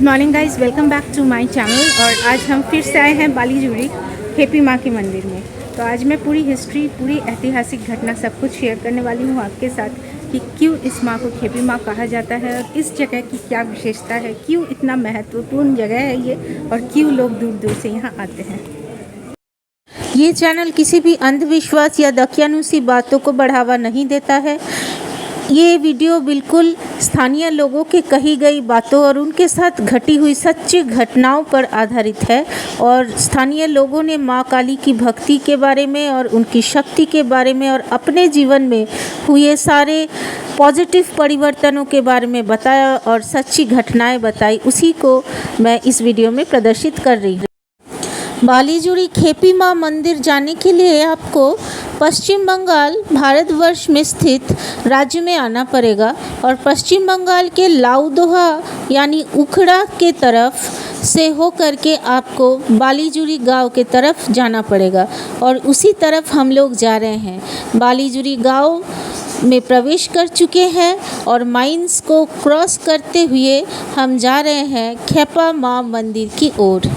Good morning guys, welcome back to my channel. और आज हम फिर से आए हैं बालीजुरी खेपी माँ के मंदिर में। तो आज मैं पूरी हिस्ट्री, पूरी ऐतिहासिक घटना सब कुछ शेयर करने वाली हूँ आपके साथ कि क्यों इस माँ को खेपी माँ कहा जाता है और इस जगह की क्या विशेषता है, क्यों इतना महत्वपूर्ण जगह है ये और क्यों लोग दूर दूर से यहाँ आते हैं। ये चैनल किसी भी अंधविश्वास या दकियानुसी बातों को बढ़ावा नहीं देता है। ये वीडियो बिल्कुल स्थानीय लोगों के कही गई बातों और उनके साथ घटी हुई सच्ची घटनाओं पर आधारित है और स्थानीय लोगों ने माँ काली की भक्ति के बारे में और उनकी शक्ति के बारे में और अपने जीवन में हुए सारे पॉजिटिव परिवर्तनों के बारे में बताया और सच्ची घटनाएं बताई। उसी को मैं इस वीडियो में प्रदर्शित कर रही हूँ। बालीजुरी खेपी माँ मंदिर जाने के लिए आपको पश्चिम बंगाल भारतवर्ष में स्थित राज्य में आना पड़ेगा और पश्चिम बंगाल के लाउदोहा यानी उखड़ा के तरफ से होकर के आपको बालीजुरी गांव के तरफ जाना पड़ेगा और उसी तरफ हम लोग जा रहे हैं। बालीजुरी गांव में प्रवेश कर चुके हैं और माइंस को क्रॉस करते हुए हम जा रहे हैं खेपा माँ मंदिर की ओर।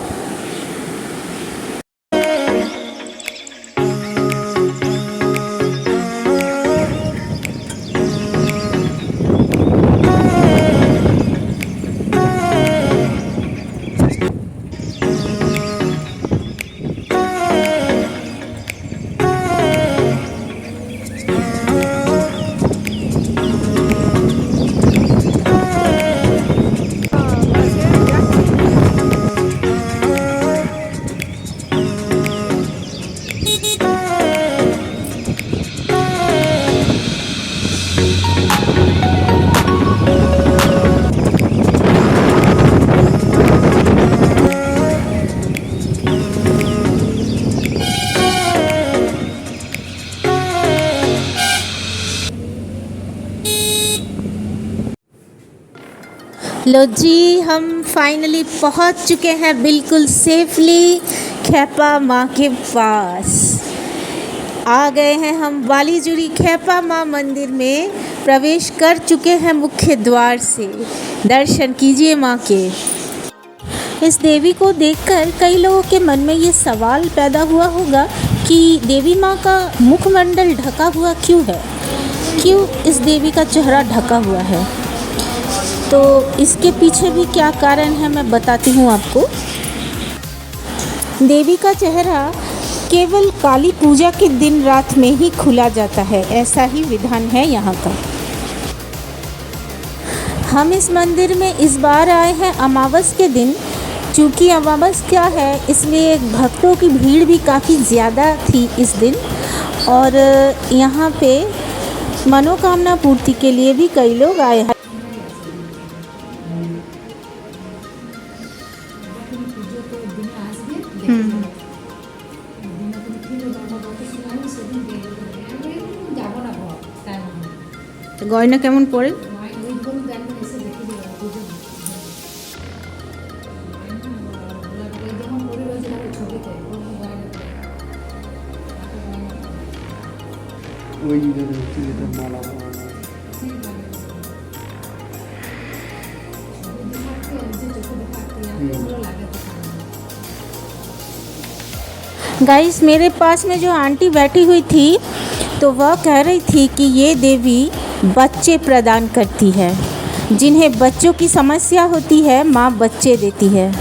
लो जी, हम फाइनली पहुंच चुके हैं बिल्कुल सेफली खेपा माँ के पास। आ गए हैं हम बालीजुरी खेपा माँ मंदिर में, प्रवेश कर चुके हैं मुख्य द्वार से। दर्शन कीजिए माँ के। इस देवी को देखकर कई लोगों के मन में ये सवाल पैदा हुआ होगा कि देवी माँ का मुखमंडल ढका हुआ क्यों है, क्यों इस देवी का चेहरा ढका हुआ है। तो इसके पीछे भी क्या कारण है मैं बताती हूँ आपको। देवी का चेहरा केवल काली पूजा के दिन रात में ही खुला जाता है, ऐसा ही विधान है यहाँ का। हम इस मंदिर में इस बार आए हैं अमावस के दिन। चूँकि अमावस क्या है, इसलिए भक्तों की भीड़ भी काफ़ी ज़्यादा थी इस दिन और यहाँ पे मनोकामना पूर्ति के लिए भी कई लोग आए हैं। গয়না কেমন পড়ে? गाइस, मेरे पास में जो आंटी बैठी हुई थी तो वह कह रही थी कि ये देवी बच्चे प्रदान करती है। जिन्हें बच्चों की समस्या होती है, माँ बच्चे देती है।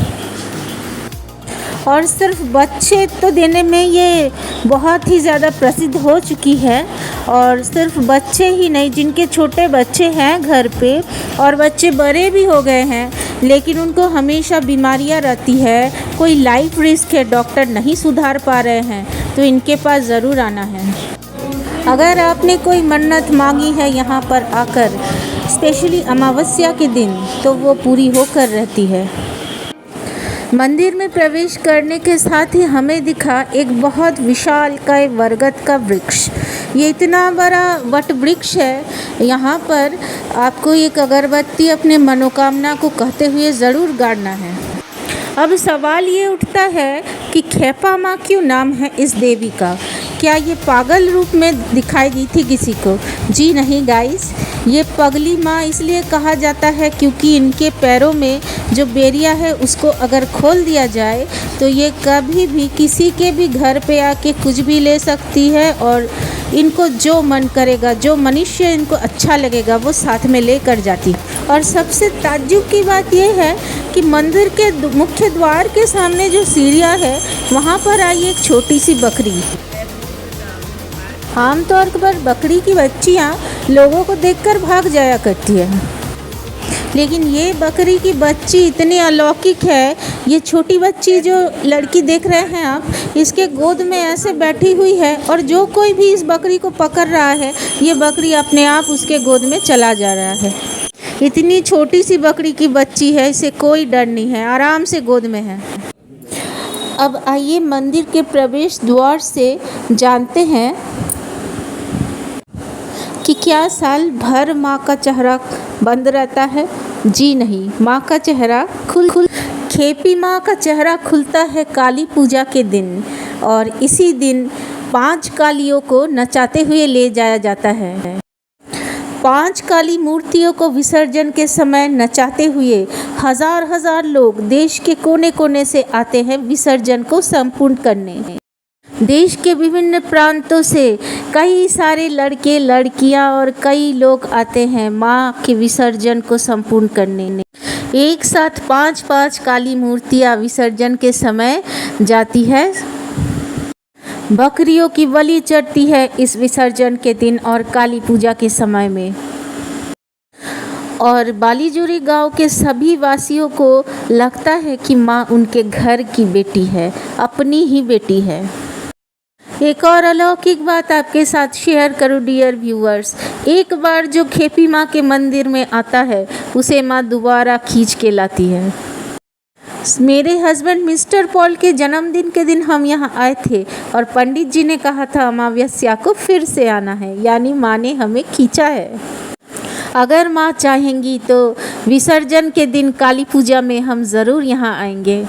और सिर्फ बच्चे तो देने में ये बहुत ही ज़्यादा प्रसिद्ध हो चुकी है। और सिर्फ बच्चे ही नहीं, जिनके छोटे बच्चे हैं घर पे और बच्चे बड़े भी हो गए हैं लेकिन उनको हमेशा बीमारियां रहती है, कोई लाइफ रिस्क है, डॉक्टर नहीं सुधार पा रहे हैं, तो इनके पास ज़रूर आना है। अगर आपने कोई मन्नत मांगी है यहाँ पर आकर, स्पेशली अमावस्या के दिन, तो वो पूरी होकर रहती है। मंदिर में प्रवेश करने के साथ ही हमें दिखा एक बहुत विशालकाय बरगद का वृक्ष। ये इतना बड़ा वट वृक्ष है, यहाँ पर आपको एक अगरबत्ती अपने मनोकामना को कहते हुए ज़रूर गाड़ना है। अब सवाल ये उठता है कि खेपा माँ क्यों नाम है इस देवी का, क्या ये पागल रूप में दिखाई दी थी किसी को? जी नहीं गाइस, ये पगली माँ इसलिए कहा जाता है क्योंकि इनके पैरों में जो बेरिया है उसको अगर खोल दिया जाए तो ये कभी भी किसी के भी घर पे आके कुछ भी ले सकती है और इनको जो मन करेगा, जो मनुष्य इनको अच्छा लगेगा वो साथ में लेकर जाती। और सबसे ताज्जुब की बात यह है कि मंदिर के मुख्य द्वार के सामने जो सीढ़ियाँ है वहाँ पर आई एक छोटी सी बकरी। आमतौर पर बकरी की बच्चियाँ लोगों को देखकर भाग जाया करती है, लेकिन ये बकरी की बच्ची इतनी अलौकिक है। ये छोटी बच्ची जो लड़की देख रहे हैं आप, इसके गोद में ऐसे बैठी हुई है और जो कोई भी इस बकरी को पकड़ रहा है ये बकरी अपने आप उसके गोद में चला जा रहा है। इतनी छोटी सी बकरी की बच्ची है, इसे कोई डर नहीं है, आराम से गोद में है। अब आइए मंदिर के प्रवेश द्वार से जानते हैं कि क्या साल भर माँ का चेहरा बंद रहता है? जी नहीं, माँ का चेहरा खेपी माँ का चेहरा खुलता है काली पूजा के दिन, और इसी दिन 5 कालियों को नचाते हुए ले जाया जाता है। 5 काली मूर्तियों को विसर्जन के समय नचाते हुए हजार लोग देश के कोने कोने से आते हैं विसर्जन को संपूर्ण करने। देश के विभिन्न प्रांतों से कई सारे लड़के लड़कियां और कई लोग आते हैं माँ के विसर्जन को संपूर्ण करने। एक साथ 5 काली मूर्तियां विसर्जन के समय जाती है। बकरियों की बलि चढ़ती है इस विसर्जन के दिन और काली पूजा के समय में। और बालीजुरी गांव के सभी वासियों को लगता है कि माँ उनके घर की बेटी है, अपनी ही बेटी है। एक और अलौकिक बात आपके साथ शेयर करूं डियर व्यूअर्स। एक बार जो खेपी माँ के मंदिर में आता है उसे माँ दोबारा खींच के लाती है। मेरे हस्बैंड मिस्टर पॉल के जन्मदिन के दिन हम यहाँ आए थे और पंडित जी ने कहा था अमावस्या को फिर से आना है, यानी माँ ने हमें खींचा है। अगर माँ चाहेंगी तो विसर्जन के दिन काली पूजा में हम ज़रूर यहाँ आएंगे।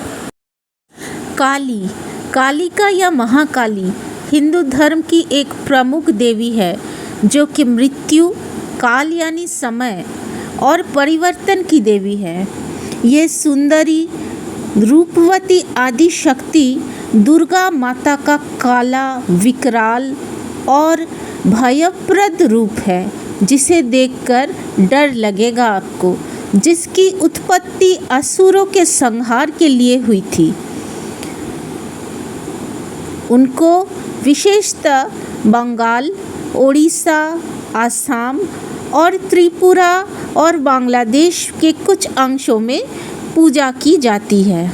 कालिका या महाकाली हिंदू धर्म की एक प्रमुख देवी है जो कि मृत्यु, काल यानी समय और परिवर्तन की देवी है। ये सुंदरी, रूपवती आदि शक्ति दुर्गा माता का काला, विकराल और भयप्रद रूप है जिसे देखकर डर लगेगा आपको, जिसकी उत्पत्ति असुरों के संहार के लिए हुई थी। उनको विशेषतः बंगाल, ओडिशा, आसाम और त्रिपुरा और बांग्लादेश के कुछ अंशों में पूजा की जाती है।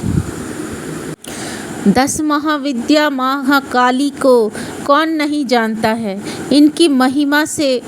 10 महाविद्या महाकाली को कौन नहीं जानता है। इनकी महिमा से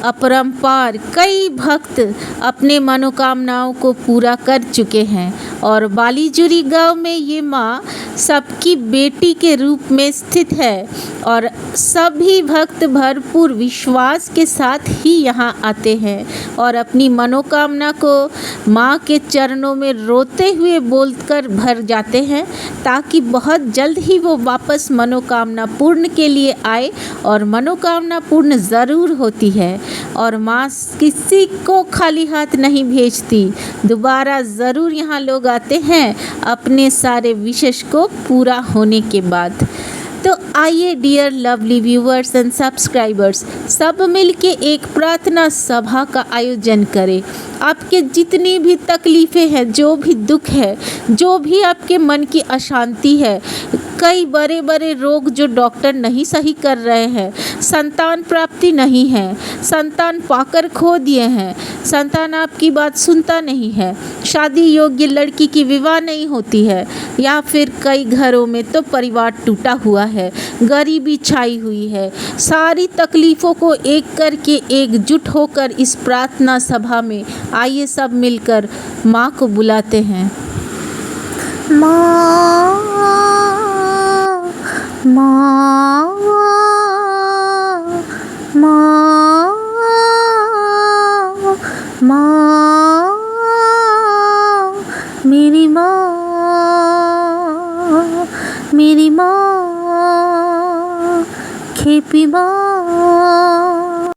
अपरंपार कई भक्त अपने मनोकामनाओं को पूरा कर चुके हैं और बालीजुरी गांव में ये माँ सबकी बेटी के रूप में स्थित है और सभी भक्त भरपूर विश्वास के साथ ही यहाँ आते हैं और अपनी मनोकामना को माँ के चरणों में रोते हुए बोलकर भर जाते हैं ताकि बहुत जल्द ही वो वापस मनोकामना पूर्ण के लिए आए। और मनोकामना पूर्ण ज़रूर होती है और माँ किसी को खाली हाथ नहीं भेजती। दोबारा ज़रूर यहाँ लोग आते हैं अपने सारे विशेष को पूरा होने के बाद। तो आइए dear lovely viewers and subscribers, सब मिलके एक प्रार्थना सभा का आयोजन करें। आपके जितनी भी तकलीफ़ें हैं, जो भी दुख है, जो भी आपके मन की अशांति है, कई बड़े बड़े रोग जो डॉक्टर नहीं सही कर रहे हैं, संतान प्राप्ति नहीं है, संतान पाकर खो दिए हैं, संतान आपकी बात सुनता नहीं है, शादी योग्य लड़की की विवाह नहीं होती है, या फिर कई घरों में तो परिवार टूटा हुआ है, गरीबी छाई हुई है। सारी तकलीफ़ों को एक करके एकजुट होकर इस प्रार्थना सभा में आइए सब मिलकर माँ को बुलाते हैं। माँ, माँ, माँ, माँ, मेरी माँ, मेरी माँ, खेपी माँ